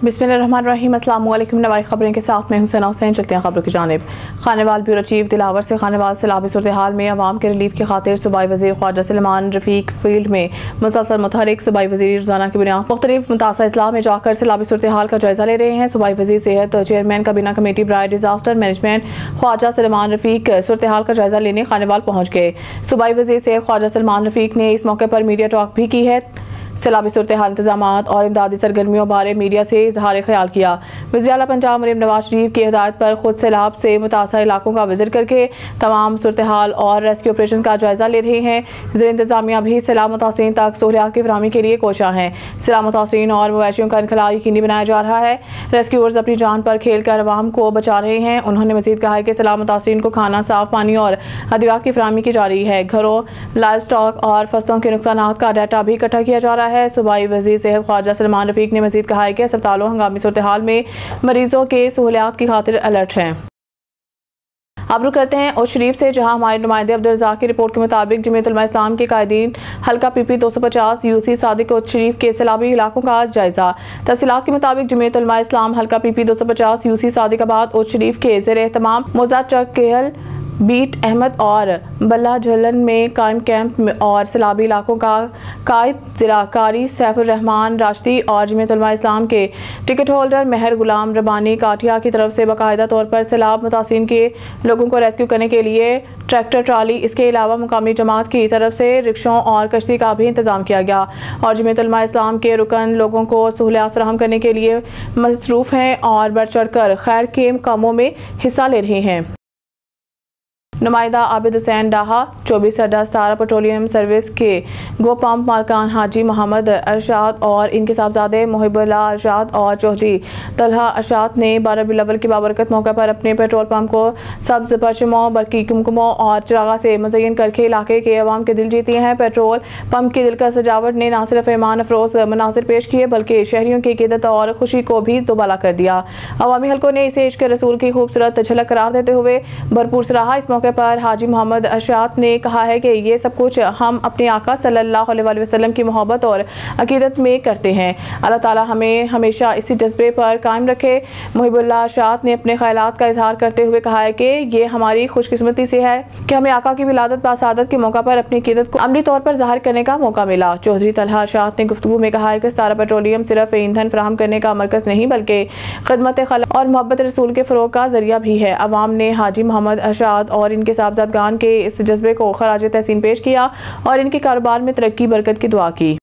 बिस्मिल्लाहिर्रहमानिर्रहीम। अस्सलाम वालेकुम। नवाई खबरें के साथ मैं हुसैन हुसैन। चलते हैं खबरों की जानिब। खानेवाल ब्यूरो चीफ दिलावर से खानेवाल सैलाबी सूरत हाल में अवाम के रिलीफ की खातिर सूबाई वज़ीर ख्वाजा सलमान रफ़ीक फील्ड में मुसलसल मुतहरिक। सूबाई वज़ीर रोज़ाना की बुनियाद मुख्तलिफ मुतासा इस्लाह में जाकर सैलाबी सूरत हाल का जायजा ले रहे हैं। सूबाई वज़ीर सेहत चेयरमैन काबीना कमेटी बराए डिजास्टर मैनेजमेंट ख्वाजा सलमान रफ़ीक सूरत हाल का जायजा लेने खानेवाल पहुँच गए। सूबाई वज़ीर सेहत ख्वाजा सलमान रफ़ीक ने इस मौके पर मीडिया टॉक भी की है। सैलाबी सूरत हाल इंतजामात और इमदादी सरगर्मियों बारे मीडिया से इजहार ख्याल किया। वज़ीर आला पंजाब मरीम नवाज शरीफ की हिदायत पर खुद सैलाब से मुतासर इलाकों का विजिट करके तमाम सूरत हाल और रेस्क्यू ऑपरेशन का जायजा ले रहे हैं। ज़िला इंतजामिया भी सैलाब मुतासरीन तक सहूलियात की फराहमी के लिए कोशा है। सैलाब मुतासरीन और मवेशियों का इनखला यकीनी बनाया जा रहा है। रेस्क्यूअर्स अपनी जान पर खेल कर अवाम को बचा रहे हैं। उन्होंने मजीद कहा है कि सैलाब मुतासरीन को खाना, साफ पानी और अद्वियात की फराहमी की जा रही है। घरों, लाइव स्टॉक और फसलों के नुकसान का डाटा भी इकट्ठा किया जा रहा है। सूबाई वज़ीर सेहत ख्वाजा सलमान रफ़ीक ने मजीद कहा है कि अस्पतालों हंगामी सूरत हाल में मरीजों के सहूलियात की खातिर अलर्ट हैं। अब रुक करते हैं और शरीफ से, जहां हमारे नुमाइंदे अब्दुल रज़ाक की रिपोर्ट के मुताबिक जमीयत उलमा इस्लाम के कायदीन हल्का PP 250 UC सादिक और शरीफ के सैलाबी इलाकों का जायजा। तफसीलात के मुताबिक जमीयत उलमा इस्लाम हल्का PP 250 UC सादिकाबाद और शरीफ के ज़ेरे तमाम मोज़ा चक केहल बीट अहमद और बल्ला झलन में कायम कैंप और सैलाबी इलाकों का कायद जिला कारी सैफुर रहमान राशदी और जमीयत उलमा इस्लाम के टिकट होल्डर मेहर गुलाम रबानी काठिया की तरफ से बाकायदा तौर पर सैलाब मुतासिन के लोगों को रेस्क्यू करने के लिए ट्रैक्टर ट्राली, इसके अलावा मुकामी जमात की तरफ से रिक्शों और कश्ती का भी इंतजाम किया गया और जमीयत उलमा इस्लाम के रुकन लोगों को सहूलियात फराहम करने के लिए मसरूफ़ हैं और बढ़ चढ़ कर खैर के कामों में हिस्सा ले रहे हैं। नुमाइंदा आबिद हुसैन डाहा 24 अड्डा सतारा पेट्रोलियम सर्विस के गो पंप मालकान हाजी मोहम्मद अरशाद और इनके साहबजादे मोहिबुल्लाह अरशाद और चौधरी तलहा अरशाद ने 12 बिलअव्वल के बाबरकत मौके पर अपने पेट्रोल पंप को सब्ज परचमों, बरकी कुमकुमों और चिरागा से मुज़य्यन करके इलाके के अवाम के दिल जीती हैं। पेट्रोल पंप की दिलकश सजावट ने न सिर्फ ईमान अफरोज मनासिर पेश किए बल्कि शहरियों की अकीदत और खुशी को भी दोबाला कर दिया। अवामी हल्कों ने इसे इश्क रसूल की खूबसूरत झलक करार देते हुए भरपूर सराहा। इस मौके पर हाजी मोहम्मद अरशाद ने कहा है कि ये सब कुछ हम अपने आका सल्लल्लाहु अलैहि वसल्लम की मोहब्बत और अकीदत में करते हैं। अल्लाह ताला हमें हमेशा इसी जज्बे पर कायम रखे। मोहिबुल्लाह अरशाद ने अपने ख्यालात का इजहार करते हुए कहा है कि ये हमारी खुशकिस्मती से है कि हमें आका की विलादत बासादत के मौका पर अपनी अकीदत को अमली तौर पर ज़ाहिर करने का मौका मिला। चौधरी तलहा अरशाद ने गुफ्तगू में कहा है कि सतारा पेट्रोलियम सिर्फ ईंधन फराहम करने का मरकज नहीं बल्कि खिदमत खला और मोहब्बत रसूल के फ़रोग का जरिया भी है। अवाम ने हाजी मोहम्मद अरशाद और इनके साहबजादगान के इस जज्बे को खराज तहसीन पेश किया और इनके कारोबार में तरक्की बरकत की दुआ की।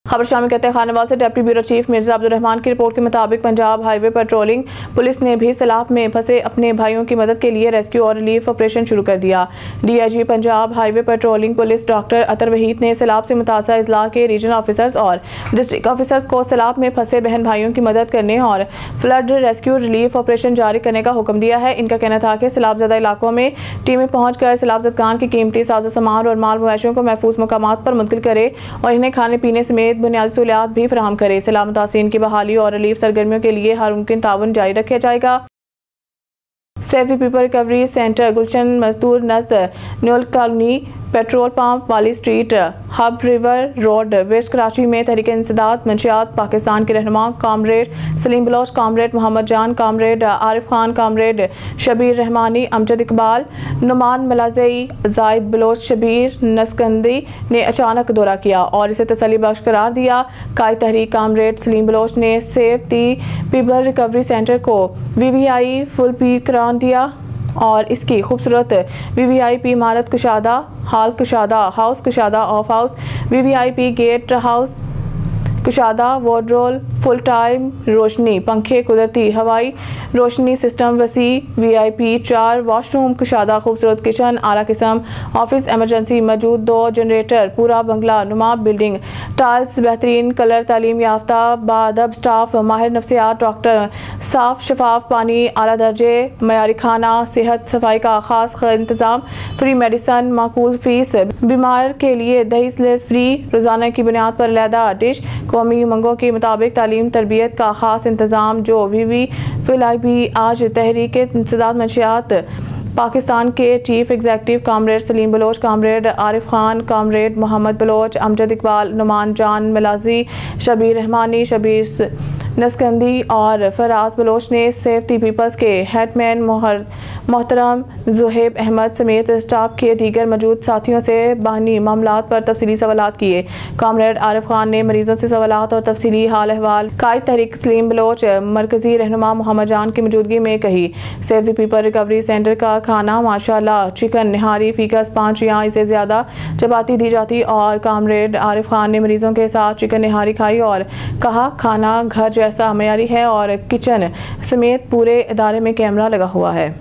खबर शामिल करते हैं खानेवाल से। Deputy bureau chief Mirza Abdul Rahman की रिपोर्ट के मुताबिक पंजाब हाईवे पेट्रोलिंग पुलिस ने भी सैलाब में फंसे अपने भाइयों की मदद के लिए रेस्क्यू और रिलीफ ऑपरेशन शुरू कर दिया। DIG Punjab highway patrolling police doctor Athar Waheed ने सैलाब से मुतासर इजला के रीजनल ऑफिसर्स और डिस्ट्रिक्ट ऑफिसर्स को सैलाब में फंसे बहन भाइयों की मदद करने और फ्लड रेस्क्यू रिलीफ ऑपरेशन जारी करने का हुक्म दिया है। इनका कहना था कि सैलाबज़दा इलाकों में टीमें पहुँच कर सैलाबज़दगान की कीमती साजो सामान और माल मवेशियों को महफूज मकामात पर मुंतकिल करे और इन्हें खाने पीने समेत बुनियादी सहूलियात भी फराहम करे। सैलाब मुतासिरीन की बहाली और रिलीफ सरगर्मियों के लिए हर मुमकिन ताउन जारी रखा जाएगा। Safe people recovery centre Gulshan Mazdoor नज़द न्यूल कॉलोनी पेट्रोल पंप वाली street Hub river road west Karachi में तहरीक इंसदाद मंशियात पाकिस्तान के रहनुमा comrade Salim Baloch, comrade Mohammad Jan, comrade Arif Khan, comrade Shabbir Rehmani, Amjad Iqbal, Noman Malazai, Zahid Baloch, Shabbir Naskandi ने अचानक दौरा किया और इसे तसल्ली बख्श करार दिया। कायद तहरीक कामरेड सलीम बलोच ने safe the people recovery centre को VVIP फुल पी करार दिया और इसकी खूबसूरत VVIP इमारत कुशादा, हाल कुशादा, हाउस कुशादा, ऑफ हाउस, VVIP गेट हाउस कुशादा, वार्डरोब, फुल टाइम रोशनी, पंखे, कुदरती हवाई रोशनी सिस्टम वसी, VIP 4 वॉशरूम कुशादा, खूबसूरत किचन, आला किस्म ऑफिस, एमरजेंसी मौजूद 2 जनरेटर, पूरा बंगला नुमा बिल्डिंग, टाइल्स बेहतरीन कलर, तालीम याफ्ता बाअदब स्टाफ, माहिर नफ्सियात डॉक्टर, साफ शफाफ पानी, आला दर्जे मयारी खाना, सेहत सफाई का खास इंतजाम, फ्री मेडिसन, माकूल फीस, बीमार के लिए दही स्लेस फ्री, रोजाना की बुनियाद पर अलहदा डिश, कौमी उमंगों के मुताबिक तालीम तरबियत का खास इंतजाम जो VVIP आज तहरीक इंसदाद मंशियात पाकिस्तान के chief executive comrade Salim Baloch, comrade Arif Khan, comrade Mohammad Baloch, Amjad Iqbal, Numan Jan Milaji, Shabbir Rahmani, Shabbir Naskandi और फराज बलोच ने सेव दी पीपल्स के हेडमैन मोहतरम जुहेब अहमद समेत स्टाफ के दीगर मौजूद साथियों से बानी मामलात पर तफसीली सवालात किए। कामरेड आरिफ खान ने मरीजों से सवालात और तफसीली हाल अहवाल कायद तहरीक सलीम बलोच मरकजी रहनुमा मोहम्मद जान की मौजूदगी में कही। सेव दी पीपल रिकवरी सेंटर का खाना माशाल्लाह चिकन निहारी फीकस 5 या इससे ज़्यादा चपाती दी जाती और कामरेड आरिफ खान ने मरीजों के साथ चिकन निहारी खाई और कहा खाना घर जैसा मयारी है और किचन समेत पूरे इदारे में कैमरा लगा हुआ है।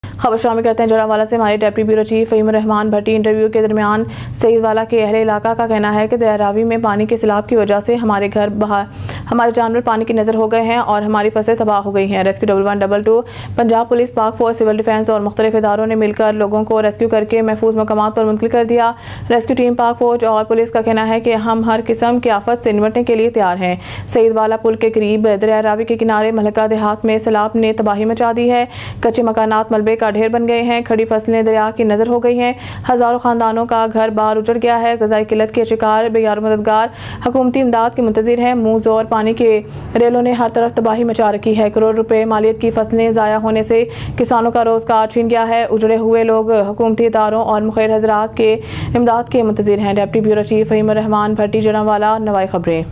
खबर शामिल करते हैं जरावाला से। हमारे deputy bureau chief Faheem Rehman Bhatti interview के दरमियान सईदवाला के अहले इलाका का कहना है कि दरियावी में पानी के सैलाब की वजह से हमारे घर बाहर हमारे जानवर पानी की नज़र हो गए हैं और हमारी फसलें तबाह हो गई हैं। रेस्क्यू 1122 पंजाब पुलिस, पाक फौज, सिविल डिफेंस और मुख्तलिफ इदारों ने मिलकर लोगों को रेस्क्यू करके महफूज मकामात पर मुंतकिल कर दिया। रेस्क्यू टीम, पाक फौज और पुलिस का कहना है कि हम हर किस्म की आफत से निपटने के लिए तैयार हैं। सईदवाला पुल के करीब दरिया रावी के किनारे महलका देहात में सैलाब ने तबाही मचा दी है। कच्चे मकानात मलबे का ढेर बन गए हैं, खड़ी फसलें दरिया की नजर हो गई हैं, हजारों खानदानों का घर बार उजड़ गया है। ग़िज़ाई किल्लत के शिकार बेयार मददगार हुकूमती इमदाद के मुंतज़िर हैं। मुँह ज़ोर पानी के रेलों ने हर तरफ तबाही मचा रखी है। करोड़ रुपए मालियत की फसलें ज़ाया होने से किसानों का रोजगार छीन गया है। उजड़े हुए लोग हुकूमती इदारों और मुखैर हजरात के इमदाद के मुंतज़िर हैं। Deputy bureau chief Faheem Rehman Bhatti, जनावाला, नवाई खबरें।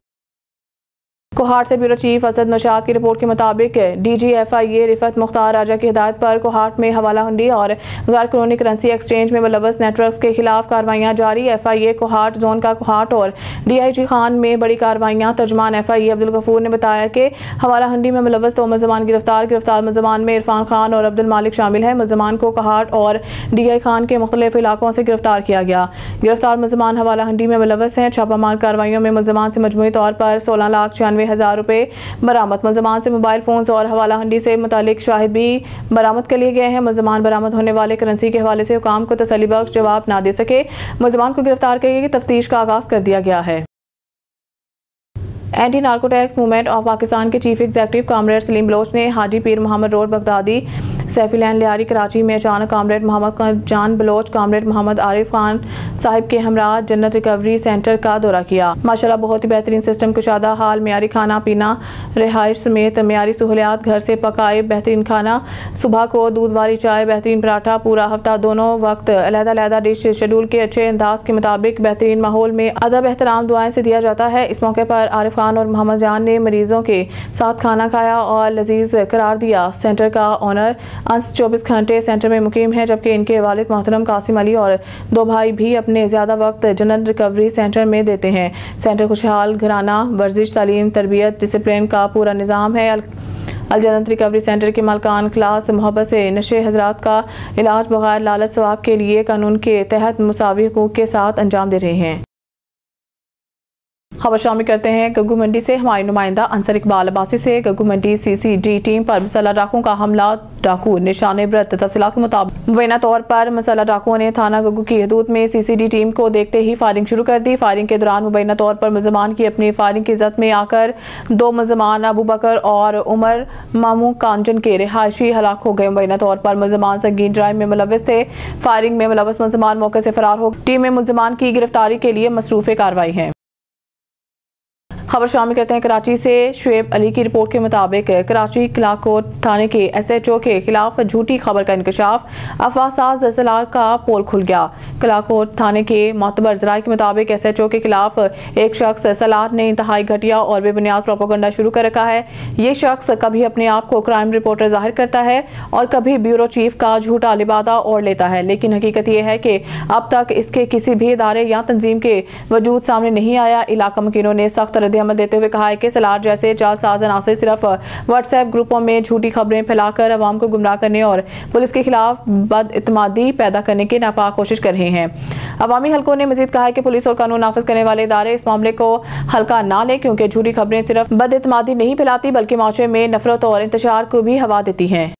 कोहाट से ब्यूरो चीफ असद नौशाद की रिपोर्ट के मुताबिक DGFIA रिफत मुख्तार राजा की हिदायत पर कोहाट में हवाला हुंडी और गैर कानूनी करेंसी एक्सचेंज में मुलव्वस नेटवर्क्स के खिलाफ कार्रवाइयाँ जारी। FIA कोहाट जोन का कोहाट और DIG खान में बड़ी कार्रवाइयाँ। तर्जमान FIA अब्दुल गफूर ने बताया कि हवाला हुंडी में मुलव्वस 2 मुल्ज़मान गिरफ्तार मुल्ज़मान में इरफान खान और अब्दुल मालिक शामिल है। मुल्ज़मान को कोहाट और DI खान के मुख्तलिफ इलाकों से गिरफ्तार किया गया। गिरफ्तार मुल्ज़मान हवाला हुंडी में मुलव्वस हैं। छापामार कार्रवाइयों में मुल्ज़मान से मजमूई तौर पर 16,96,000 रुपए बरामद। मुल्ज़मान से मोबाइल फोन्स और हवाला हंडी से मुतालिक शाहिद भी बरामद कर लिए गए हैं। मुल्ज़मान बरामद होने वाले करेंसी के हवाले से हुकाम को तसल्ली बख्श जवाब ना दे सके। मुल्ज़मान को गिरफ्तार करके तफ्तीश का आगाज कर दिया गया है। Anti narcotics movement of Pakistan के chief executive comrade Salim Baloch ने हाजी पीर मोहम्मद रोड बगदादी सैफी लैन लियारी कराची में अचानक कामरेड मोहम्मद जान बलोच, कामरेड मोहम्मद आरिफ खान साहिब के हमरा जन्नत रिकवरी सेंटर का दौरा किया। माशाल्लाह बहुत ही बेहतरीन सिस्टम, कुशादा हाल, मियारी खाना पीना, रिहाइश समेत मियारी सहूलियात, घर से पकाए बेहतरीन खाना, सुबह को दूध वाली चाय, बेहतरीन पराठा, पूरा हफ्ता दोनों वक्त अलग-अलग डिश शेड्यूल के अच्छे अंदाज के मुताबिक बेहतरीन माहौल में अदब एहतराम दुआएं से दिया जाता है। इस मौके पर आरिफ खान और मोहम्मद जान ने मरीजों के साथ खाना खाया और लजीज करार दिया। सेंटर का ऑनर अंस 24 घंटे सेंटर में मुकीम है, जबकि इनके वालिद मोहतरम कासिम अली और 2 भाई भी अपने ज़्यादा वक्त जनरल रिकवरी सेंटर में देते हैं। सेंटर खुशहाल घराना, वर्जिश, तालीम, तरबियत, डिसिप्लिन का पूरा निज़ाम है। अलजन्नत रिकवरी सेंटर के मालकान क्लास मोहब्बत से नशे हजरात का इलाज बगैर लालच सवाब के लिए कानून के तहत मुसावी हुकूक के साथ अंजाम दे रहे हैं। खबर शामिल करते हैं गग्गू मंडी से। हमारे नुमाइंदा अंसर इकबाल अब्बासी से गग्गू मंडी CCD टीम पर मसल्ह डाकुओं का हमला, डाकू निशाने ब्रत। तफसीलात के मुताबिक मुबैना तौर पर मसल्ह डाकुओं ने थाना गग्गू की हदूद में CCD टीम को देखते ही फायरिंग शुरू कर दी। फायरिंग के दौरान मुबैना तौर पर मुल्ज़मान की अपनी फायरिंग की जद में आकर 2 मुल्ज़मान अबू बकर और उमर मामू कांजन के रिहायशी हलाक हो गए। मुबैना तौर पर मुल्ज़मान संगीन जुर्म में मुलव्वस थे। फायरिंग में मुलव्वस मुल्ज़मान मौके से फरार हो गए। टीम में मुल्ज़मान की गिरफ्तारी के लिए मसरूफ़ कार्रवाई है। खबर शामिल करते हैं कराची से। शुएब अली की रिपोर्ट के मुताबिक कराची कलाकोट थाने के SHO के खिलाफ झूठी खबर का इंकशाफ, अफवाहसाज सलार का पोल खुल गया। कलाकोट थाने के मोतबर ज़राए के मुताबिक SHO के खिलाफ एक शख्स सलार ने इंतहाई घटिया और बेबुनियाद प्रोपेगेंडा शुरू कर रखा है। ये शख्स कभी अपने आप को क्राइम रिपोर्टर जाहिर करता है और कभी ब्यूरो चीफ का झूठा लिबादा ओढ़ लेता है, लेकिन हकीकत यह है कि अब तक इसके किसी भी इदारे या तंजीम के वजूद सामने नहीं आया। इलाका मुकीनों ने सख्त अमल देते हुए कहा है कि सलार जैसे जालसाज अनासिर सिर्फ व्हाट्सएप ग्रुपों में झूठी खबरें फैलाकर अवाम को गुमराह करने और पुलिस के खिलाफ बदइत्मादी पैदा करने की नापाक कोशिश कर रहे हैं। अवामी हलकों ने मजीद कहा है कि पुलिस और कानून नाफिज करने वाले इदारे इस मामले को हल्का ना लें, क्योंकि झूठी खबरें सिर्फ बदइत्मादी नहीं फैलाती बल्कि माशरे में नफरत और इंतशार को भी हवा देती हैं।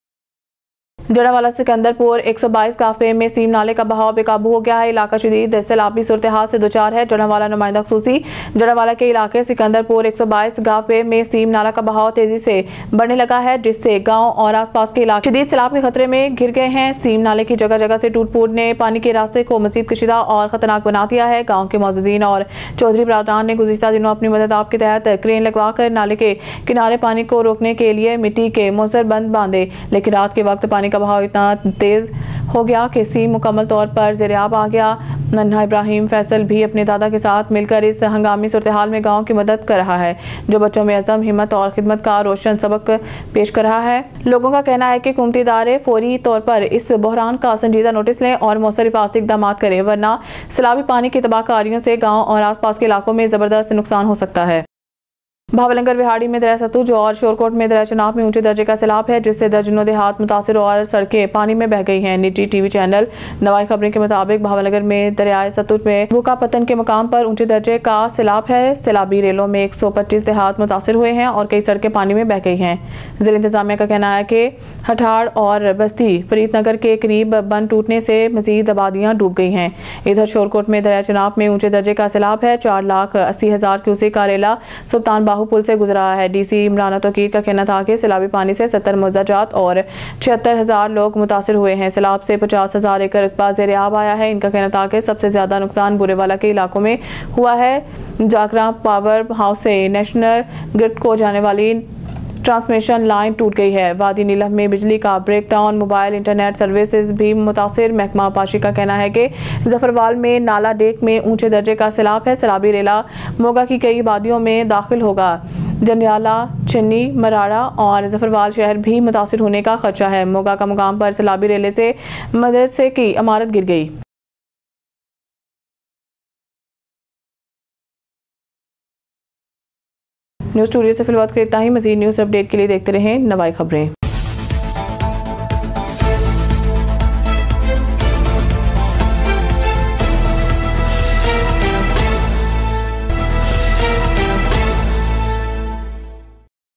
जड़ावाला सिकंदरपुर 122 काफे में सीम नाले का बहाव बेकाबू हो गया है। इलाका शदीद सैलाबी सूरत हाल से दो-चार है। जड़ावाला नुमाइंदा खुसूसी जड़ावाला के इलाके सिकंदरपुर 122 काफे में सीम नाला का बहाव तेजी से बढ़ने लगा है, जिससे गांव और आसपास के इलाके शदीद सैलाब के खतरे में घिर गए हैं। सीम नाले की जगह जगह से टूट फूट ने पानी के रास्ते को मजीद कशीदा और खतरनाक बना दिया है। गाँव के मौजूदीन और चौधरी बरादरान ने गुज़िश्ता दिनों अपनी मदद आप के तहत क्रेन लगवाकर नाले के किनारे पानी को रोकने के लिए मिट्टी के मोसर बंद बांधे, लेकिन रात के वक्त पानी का बहाव इतना तेज हो गया कि सीम मुकम्मल तौर पर ज़ेर-ए-आब आ गया। नन्हा इब्राहिम फैसल भी अपने दादा के साथ मिलकर इस हंगामी सूरत हाल में गाँव की मदद कर रहा है, जो बच्चों में अज़म, हिम्मत और खिदमत का रोशन सबक पेश कर रहा है। लोगों का कहना है कि हुकूमती इदारे फौरी तौर पर इस बहरान का संजीदा नोटिस लें और मौसर हिफाजती इक़दाम करें, वरना सैलाबी पानी की तबाहकारियों से गाँव और आसपास के इलाकों में ज़बरदस्त नुकसान हो सकता है। भावलंगर विहाड़ी में दरिया सतलुज और शोरकोट में दरिया चनाब में ऊंचे दर्जे का सैलाब है, जिससे दर्जनों देहात मुतासिर और सड़कें पानी में बह गई हैं। निजी टीवी चैनल नवाई खबरें के मुताबिक भावलंगर में दरियाए सतलुज में भूखा पतन के मकाम पर ऊंचे दर्जे का सैलाब है। सैलाबी रेलों में 125 देहात मुतासिर हुए हैं और कई सड़कें पानी में बह गई हैं। जिला इंतजामिया का कहना है कि हठाड़ और बस्ती फरीदनगर के करीब बंद टूटने से मजीद आबादियां डूब गई हैं। इधर शोरकोट में दरिया चनाब में ऊंचे दर्जे का सैलाब है। 4,80,000 क्यूसेक का रेला सुल्तान बाहू पुल से गुजरा है। डीसी इमरान तौकीर का कहना था कि सैलाबी पानी से 70 मुआवजात और 76,000 लोग मुतासिर हुए हैं। सैलाब से 50,000 एकड़ रकबा ज़ेर-ए-आब आया है। इनका कहना था कि सबसे ज्यादा नुकसान बुरेवाला के इलाकों में हुआ है। जागरा पावर हाउस से नेशनल ग्रिड को जाने वाली ट्रांसमिशन लाइन टूट गई है। वादी नीलम में बिजली का ब्रेकडाउन, मोबाइल इंटरनेट सर्विसेज भी मुतासिर। महकमा पाशी का कहना है कि जफरवाल में नाला डेक में ऊंचे दर्जे का सैलाब है। सैलाबी रेला मोगा की कई वादियों में दाखिल होगा। जंडियाला, चन्नी, मराड़ा और जफरवाल शहर भी मुतासिर होने का खदशा है। मोगा का मुकाम पर सैलाबी रेले से मदरसे की इमारत गिर गई। न्यूज़ स्टूडियो से फिलहाल इतना ही। मज़ीद न्यूज़ अपडेट के लिए देखते रहें नवाई खबरें।